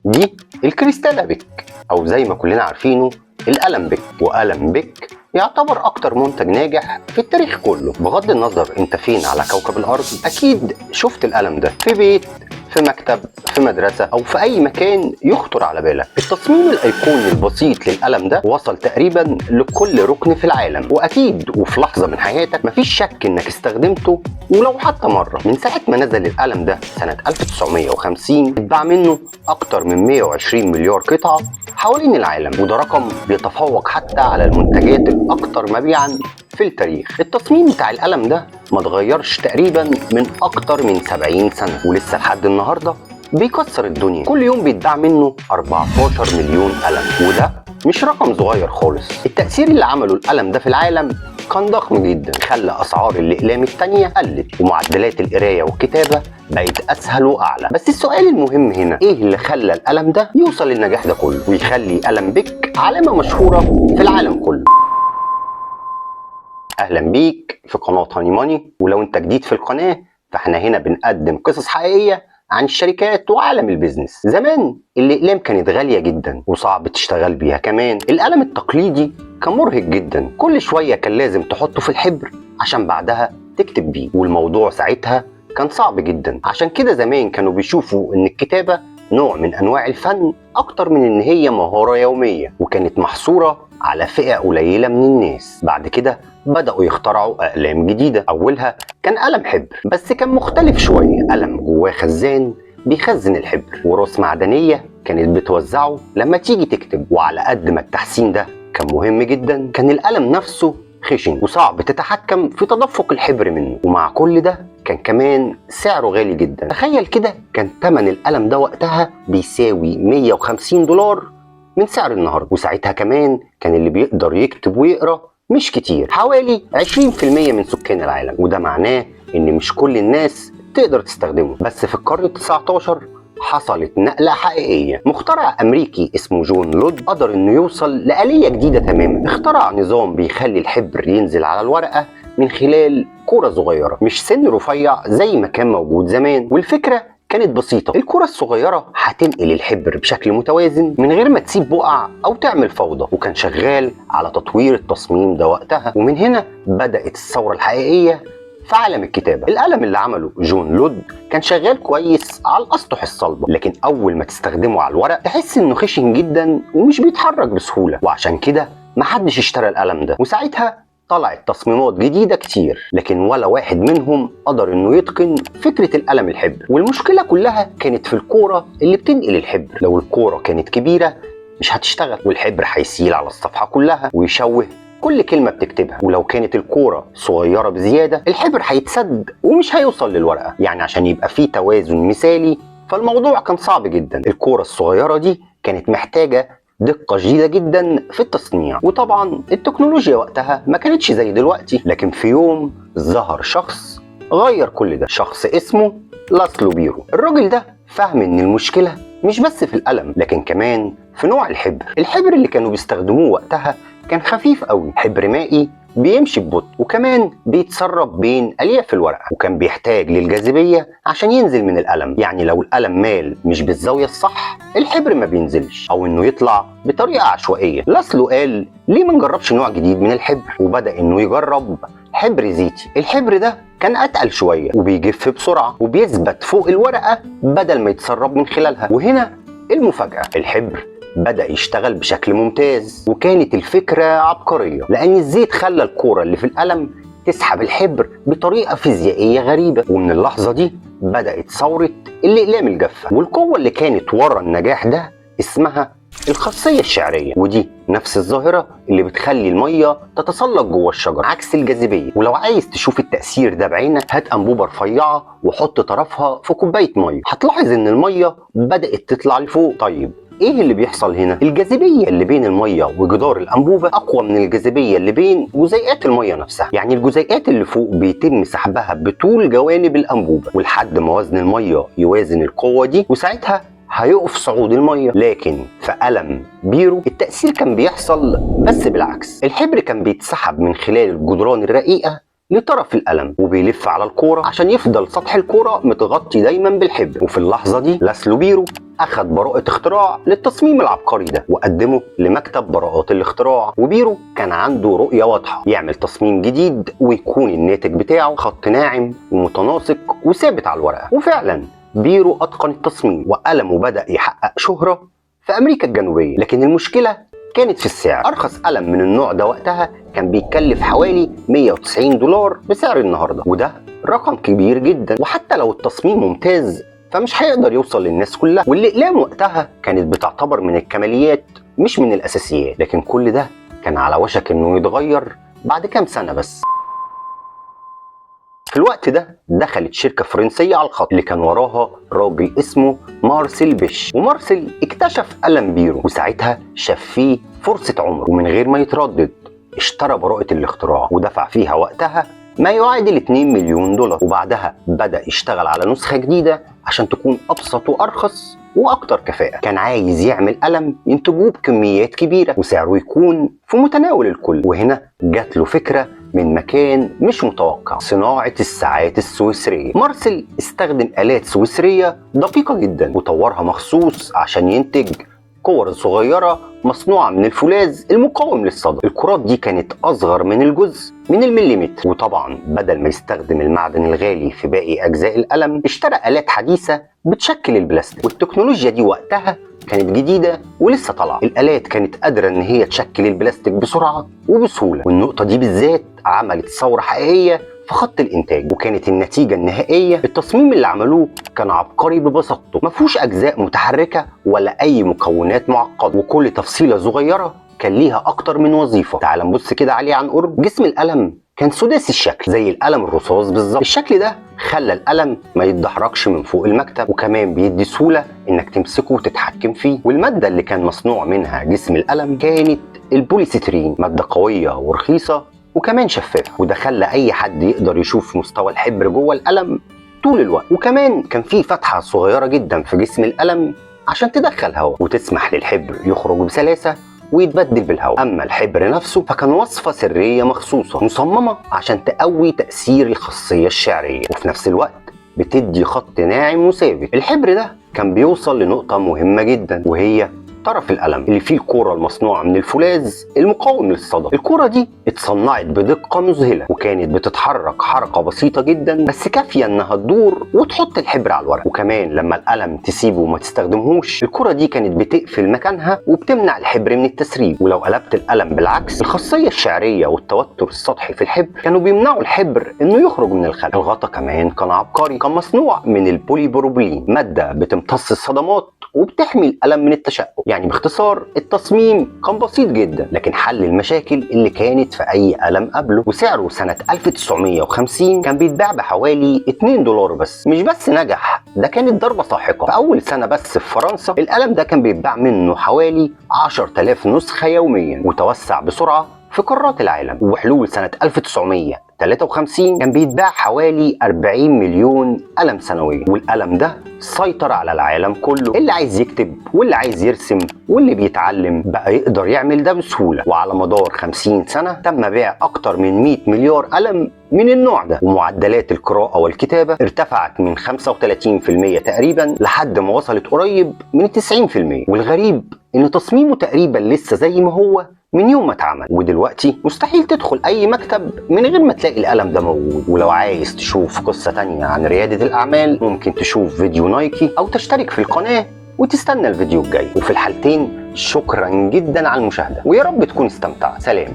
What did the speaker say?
دي الكريستالة بيك، أو زي ما كلنا عارفينه القلم بيك. وقلم بيك يعتبر أكتر منتج ناجح في التاريخ كله. بغض النظر أنت فين على كوكب الأرض، أكيد شفت القلم ده في بيت، في مكتب، في مدرسة، أو في أي مكان يخطر على بالك. التصميم الأيقوني البسيط للقلم ده وصل تقريبا لكل ركن في العالم، وأكيد وفي لحظة من حياتك مفيش شك إنك استخدمته ولو حتى مرة. من ساعة ما نزل القلم ده سنة 1950 اتباع منه أكتر من 120 مليار قطعة حوالين العالم، وده رقم بيتفوق حتى على المنتجات الأكثر مبيعا في التاريخ. التصميم بتاع القلم ده ما اتغيرش تقريبا من أكتر من 70 سنة، ولسه لحد النهاردة بيكسر الدنيا. كل يوم بيتباع منه 14 مليون قلم، وده مش رقم صغير خالص. التأثير اللي عمله القلم ده في العالم كان ضخم جدا، خلى أسعار الأقلام التانية قلت، ومعدلات القراية والكتابة بقت أسهل وأعلى. بس السؤال المهم هنا، إيه اللي خلى القلم ده يوصل للنجاح ده كله ويخلي قلم بيك علامة مشهورة في العالم كله؟ أهلا بيك في قناة هاني ماني، ولو أنت جديد في القناة فإحنا هنا بنقدم قصص حقيقية عن الشركات وعالم البيزنس. زمان الأقلام كانت غالية جدا وصعب تشتغل بيها، كمان القلم التقليدي كان مرهق جدا، كل شوية كان لازم تحطه في الحبر عشان بعدها تكتب بيه، والموضوع ساعتها كان صعب جدا. عشان كده زمان كانوا بيشوفوا إن الكتابة نوع من أنواع الفن أكتر من إن هي مهارة يومية، وكانت محصورة على فئة قليلة من الناس. بعد كده بدأوا يخترعوا أقلام جديدة، أولها كان قلم حبر، بس كان مختلف شوية. قلم جواه خزان بيخزن الحبر، وراس معدنية كانت بتوزعه لما تيجي تكتب. وعلى قد ما التحسين ده كان مهم جدا، كان القلم نفسه خشن وصعب تتحكم في تدفق الحبر منه، ومع كل ده كان كمان سعره غالي جدا. تخيل كده، كان ثمن القلم ده وقتها بيساوي 150 دولار من سعر النهارده، وساعتها كمان كان اللي بيقدر يكتب ويقرا مش كتير، حوالي 20% من سكان العالم، وده معناه ان مش كل الناس تقدر تستخدمه. بس في القرن ال19 حصلت نقلة حقيقية. مخترع أمريكي اسمه جون لود قدر إنه يوصل لآلية جديدة تماما. اخترع نظام بيخلي الحبر ينزل على الورقة من خلال كرة صغيرة، مش سن رفيع زي ما كان موجود زمان. والفكرة كانت بسيطة، الكرة الصغيرة هتنقل الحبر بشكل متوازن من غير ما تسيب بقع أو تعمل فوضى، وكان شغال على تطوير التصميم ده وقتها. ومن هنا بدأت الثورة الحقيقية في عالم الكتابة. القلم اللي عمله جون لود كان شغال كويس على الأسطح الصلبة، لكن أول ما تستخدمه على الورق تحس إنه خشن جدا ومش بيتحرك بسهولة، وعشان كده محدش اشترى القلم ده. وساعتها طلعت تصميمات جديدة كتير، لكن ولا واحد منهم قدر إنه يتقن فكرة القلم الحبر. والمشكلة كلها كانت في الكورة اللي بتنقل الحبر. لو الكورة كانت كبيرة مش هتشتغل، والحبر هيسيل على الصفحة كلها ويشوه كل كلمة بتكتبها. ولو كانت الكورة صغيرة بزيادة الحبر هيتسد ومش هيوصل للورقة. يعني عشان يبقى فيه توازن مثالي، فالموضوع كان صعب جدا. الكورة الصغيرة دي كانت محتاجة دقة شديدة جدا في التصنيع، وطبعا التكنولوجيا وقتها ما كانتش زي دلوقتي. لكن في يوم ظهر شخص غير كل ده، شخص اسمه لاسلو بيرو. الراجل ده فهم ان المشكلة مش بس في القلم، لكن كمان في نوع الحبر. الحبر اللي كانوا بيستخدموه وقتها كان خفيف قوي، حبر مائي بيمشي ببطء، وكمان بيتسرب بين الياف الورقه، وكان بيحتاج للجاذبيه عشان ينزل من القلم. يعني لو القلم مال مش بالزاويه الصح الحبر ما بينزلش، او انه يطلع بطريقه عشوائيه. لاسلو قال ليه ما نجربش نوع جديد من الحبر، وبدا انه يجرب حبر زيتي. الحبر ده كان اتقل شويه وبيجف بسرعه وبيثبت فوق الورقه بدل ما يتسرب من خلالها. وهنا المفاجاه، الحبر بدأ يشتغل بشكل ممتاز، وكانت الفكرة عبقرية لأن الزيت خلى الكورة اللي في القلم تسحب الحبر بطريقة فيزيائية غريبة. ومن اللحظة دي بدأت ثورة الأقلام الجافة، والقوة اللي كانت ورا النجاح ده اسمها الخاصية الشعرية، ودي نفس الظاهرة اللي بتخلي المية تتسلق جوه الشجر عكس الجاذبية. ولو عايز تشوف التأثير ده بعينك، هات أنبوبة رفيعة وحط طرفها في كوباية مية، هتلاحظ إن المية بدأت تطلع لفوق. طيب ايه اللي بيحصل هنا؟ الجاذبيه اللي بين الميه وجدار الانبوبه اقوى من الجاذبيه اللي بين جزيئات الميه نفسها. يعني الجزيئات اللي فوق بيتم سحبها بطول جوانب الانبوبه، ولحد ما وزن الميه يوازن القوه دي، وساعتها هيقف صعود الميه. لكن في قلم بيرو التأثير كان بيحصل بس بالعكس، الحبر كان بيتسحب من خلال الجدران الرقيقه لطرف القلم وبيلف على الكورة عشان يفضل سطح الكورة متغطي دايما بالحبر. وفي اللحظة دي لاسلو بيرو أخد براءة اختراع للتصميم العبقري ده وقدمه لمكتب براءات الاختراع. وبيرو كان عنده رؤية واضحة يعمل تصميم جديد ويكون الناتج بتاعه خط ناعم ومتناسق وثابت على الورقة. وفعلا بيرو أتقن التصميم وقلمه بدأ يحقق شهرة في أمريكا الجنوبية. لكن المشكلة كانت في السعر. أرخص قلم من النوع ده وقتها كان بيتكلف حوالي 190 دولار بسعر النهاردة، وده رقم كبير جدا. وحتى لو التصميم ممتاز فمش هيقدر يوصل للناس كلها. والأقلام وقتها كانت بتعتبر من الكماليات مش من الأساسيات. لكن كل ده كان على وشك إنه يتغير بعد كام سنة بس. في الوقت ده دخلت شركة فرنسية على الخط اللي كان وراها راجل اسمه مارسيل بيش. ومارسيل اكتشف قلم بيرو وساعتها شاف فيه فرصة عمره، ومن غير ما يتردد اشترى براءة الاختراع ودفع فيها وقتها ما يعادل 2 مليون دولار. وبعدها بدأ يشتغل على نسخة جديدة عشان تكون أبسط وأرخص وأكتر كفاءة. كان عايز يعمل قلم ينتجوه بكميات كبيرة وسعره يكون في متناول الكل. وهنا جات له فكرة من مكان مش متوقع، صناعة الساعات السويسرية. مارسيل استخدم آلات سويسرية دقيقة جدا وطورها مخصوص عشان ينتج كور صغيرة مصنوعة من الفولاذ المقاوم للصدى. الكرات دي كانت أصغر من الجزء من المليمتر. وطبعا بدل ما يستخدم المعدن الغالي في باقي أجزاء القلم اشترى آلات حديثة بتشكل البلاستيك. والتكنولوجيا دي وقتها كانت جديدة ولسه طالعة. الآلات كانت قادرة إن هي تشكل البلاستيك بسرعة وبسهولة، والنقطة دي بالذات عملت ثورة حقيقية في خط الانتاج. وكانت النتيجة النهائية التصميم اللي عملوه كان عبقري ببساطته، ما فيهوش اجزاء متحركة ولا اي مكونات معقدة، وكل تفصيلة صغيرة كان ليها اكتر من وظيفة. تعال نبص كده عليه عن قرب. جسم القلم كان سداسي الشكل زي القلم الرصاص بالظبط. الشكل ده خلى القلم ما يتدحرجش من فوق المكتب، وكمان بيدي سهولة انك تمسكه وتتحكم فيه. والمادة اللي كان مصنوع منها جسم القلم كانت البوليسترين، مادة قوية ورخيصة وكمان شفافة، وده خلى اي حد يقدر يشوف مستوى الحبر جوه القلم طول الوقت. وكمان كان في فتحة صغيرة جدا في جسم القلم عشان تدخل هواء وتسمح للحبر يخرج بسلاسة ويتبدل بالهواء. اما الحبر نفسه فكان وصفة سرية مخصوصة مصممة عشان تقوي تأثير الخاصية الشعرية وفي نفس الوقت بتدي خط ناعم وثابت. الحبر ده كان بيوصل لنقطة مهمة جدا، وهي طرف القلم اللي فيه الكورة المصنوعة من الفولاذ المقاوم للصدى. الكورة دي اتصنعت بدقة مذهلة وكانت بتتحرك حركة بسيطة جدا بس كافية انها تدور وتحط الحبر على الورق. وكمان لما القلم تسيبه وما تستخدمهوش الكورة دي كانت بتقفل مكانها وبتمنع الحبر من التسريب. ولو قلبت القلم بالعكس الخاصية الشعرية والتوتر السطحي في الحبر كانوا بيمنعوا الحبر انه يخرج من الخلف. الغطا كمان كان عبقري، كان مصنوع من البوليبروبلين، مادة بتمتص الصدمات وبتحمي القلم من التشقق. يعني باختصار التصميم كان بسيط جدا لكن حل المشاكل اللي كانت في اي قلم قبله. وسعره سنة 1950 كان بيتباع بحوالي 2 دولار بس. مش بس نجح، ده كانت ضربة ساحقة. في اول سنة بس في فرنسا القلم ده كان بيتباع منه حوالي 10,000 نسخة يوميا، وتوسع بسرعة في قارات العالم. وحلول سنة 1953 كان بيتباع حوالي 40 مليون قلم سنويا. والقلم ده سيطر على العالم كله، اللي عايز يكتب واللي عايز يرسم واللي بيتعلم بقى يقدر يعمل ده بسهولة. وعلى مدار 50 سنة تم بيع أكتر من 100 مليار قلم من النوع ده، ومعدلات القراءة والكتابة ارتفعت من 35% تقريبا لحد ما وصلت قريب من 90%. والغريب إن تصميمه تقريبا لسه زي ما هو من يوم ما اتعمل، ودلوقتي مستحيل تدخل اي مكتب من غير ما تلاقي القلم ده موجود. ولو عايز تشوف قصة تانية عن ريادة الاعمال ممكن تشوف فيديو نايكي او تشترك في القناة وتستنى الفيديو الجاي. وفي الحالتين شكرا جدا على المشاهدة ويا رب تكون استمتعت. سلام.